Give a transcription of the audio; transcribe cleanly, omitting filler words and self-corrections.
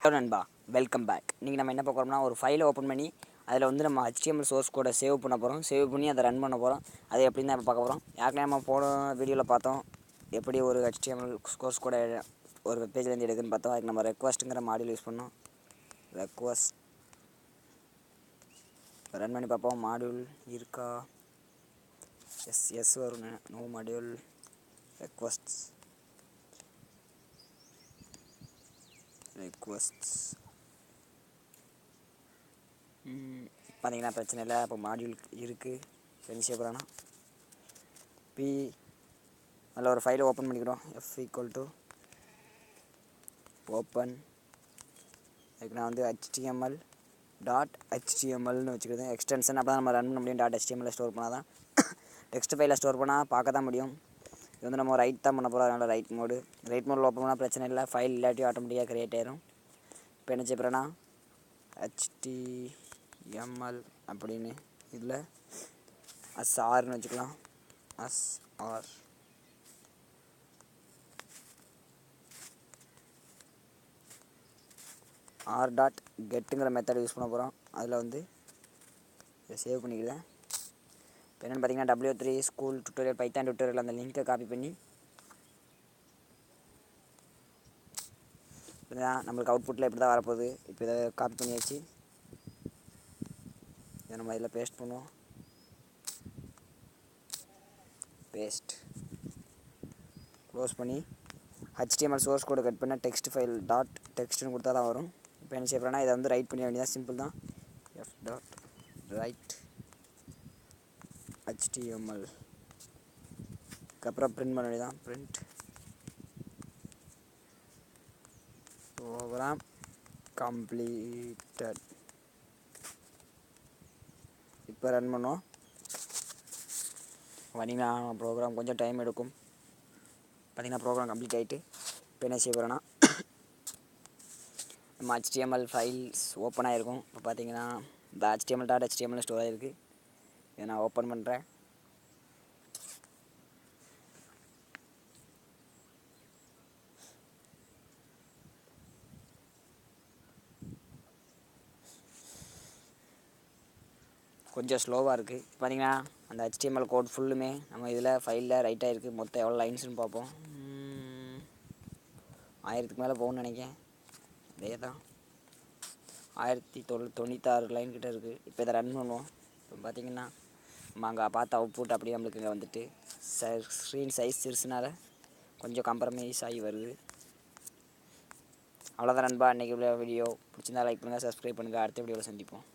Hello நண்பா, welcome back. இன்றைக்கி நம்ம என்ன பார்க்க போகிறோம்னா, ஒரு ஃபைலை ஓப்பன் பண்ணி அதில் வந்து நம்ம HTML சோர்ஸ் கோடை சேவ் பண்ண போகிறோம். சேவ் பண்ணி அதை ரன் பண்ண போகிறோம். அது எப்படின்னு தான் இப்போ பார்க்க போகிறோம். ஏற்கனவே நம்ம போன வீடியோவில் பார்த்தோம் எப்படி ஒரு HTML சோர்ஸ் கோடை ஒரு வெப்பேஜ்லேருந்து எடுக்குன்னு பார்த்தோம். அதுக்கு நம்ம ரெக்வஸ்ட்டுங்கிற மாடியூல் யூஸ் பண்ணோம். ரெக்வஸ்ட் ரன் பண்ணி பார்ப்போம். மாடியூல் இருக்கா? எஸ் வரும். நோ மாடியூல் ரெக்வஸ்ட்ஸ் பார்த்தீங்கன்னா பிரச்சனை இல்லை. அப்போ மாடியூல் இருக்குது. என்ன செய்ய போகிறோன்னா அதில் ஒரு ஃபைலை ஓப்பன் பண்ணிக்கிறோம். F open. அதுக்கு நான் வந்து HTMLனு வச்சுக்கிறேன். எக்ஸ்டென்ஷன் அப்போ தான் நம்ம ரன் பண்ண முடியும். .html ஸ்டோர் பண்ணால் தான் டெக்ஸ்ட் ஃபைலை ஸ்டோர் பண்ணால் பார்க்க தான் முடியும். இது வந்து நம்ம ரைட் தான் பண்ண போகிறோம். அதனால் ரைட் மோடில் ஓப்பன் பண்ணால் பிரச்சனை இல்லை. ஃபைல் இல்லாட்டி ஆட்டோமேட்டிக்காக க்ரியேட் ஆயிரும். இப்போ என்ன செய்ய போகிறேன்னா HTML அப்படின்னு இதில் ASRன்னு வச்சுக்கலாம். ASR r.getங்கிற மெத்தட் யூஸ் பண்ண போகிறோம். அதில் வந்து இதை சேவ் பண்ணிக்கிறேன். இப்போ என்னென்னு பார்த்தீங்கன்னா W3 school tutorial Python tutorial அந்த லிங்க்கை காப்பி பண்ணி நம்மளுக்கு அவுட்புட்டில் இப்படி தான் வரப்போகுது. இப்போ இதை காப்பி பண்ணியாச்சு. இதை நம்ம இதில் பேஸ்ட் பண்ணுவோம். பேஸ்ட் க்ளோஸ் பண்ணி HTML சோர்ஸ் கோடு கட் பண்ண டெக்ஸ்ட் ஃபைல் .டெக்ஸ்ட்னு கொடுத்தா தான் வரும். இப்போ என்ன செய்யறேன்னா இதை வந்து ரைட் பண்ண வேண்டியதான். சிம்பிள் தான். f.write HTML அப்புறம் பிரிண்ட் பண்ண வேண்டியதான். Print program completed. இப்போ ரன் பண்ணுவோம். பார்த்தீங்கன்னா ப்ரோக்ராம் கொஞ்சம் டைம் எடுக்கும். பார்த்தீங்கன்னா ப்ரோக்ராம் கம்ப்ளீட் ஆகிட்டு இப்போ என்ன செய்ய போகிறோன்னா நம்ம HTML ஃபைல்ஸ் ஓப்பன் ஆகிருக்கும். இப்போ பார்த்தீங்கன்னா இந்த HTML ஸ்டோர் ஆகிருக்கு. இதை நான் ஓப்பன் பண்ணுறேன். கொஞ்சம் ஸ்லோவாக இருக்குது. பார்த்தீங்கன்னா அந்த HTML கோட் ஃபுல்லுமே நம்ம இதில் ஃபைலில் ரைட் ஆகிருக்கு. மொத்தம் எவ்வளோ லைன்ஸ்னு பார்ப்போம். 1000க்கு மேலே போகணும்னு நினைக்கிறேன். அதே தான் 1096 லைன் கிட்டே இருக்குது. இப்போ இதை ரன் பண்ணுவோம். இப்போ பார்த்தீங்கன்னா நம்ம அங்கே பார்த்த அவுட்புட் அப்படியே நம்மளுக்கு இங்கே வந்துட்டு ஸ்க்ரீன் சைஸ் சிறுசுனால கொஞ்சம் கம்ப்ரமைஸ் ஆகி வருது. அவ்வளோதான் நண்பா. இன்றைக்கி வீடியோ பிடிச்சிருந்தா லைக் பண்ணுங்கள், சப்ஸ்கிரைப் பண்ணுங்கள். அடுத்த வீடியோவில் சந்திப்போம்.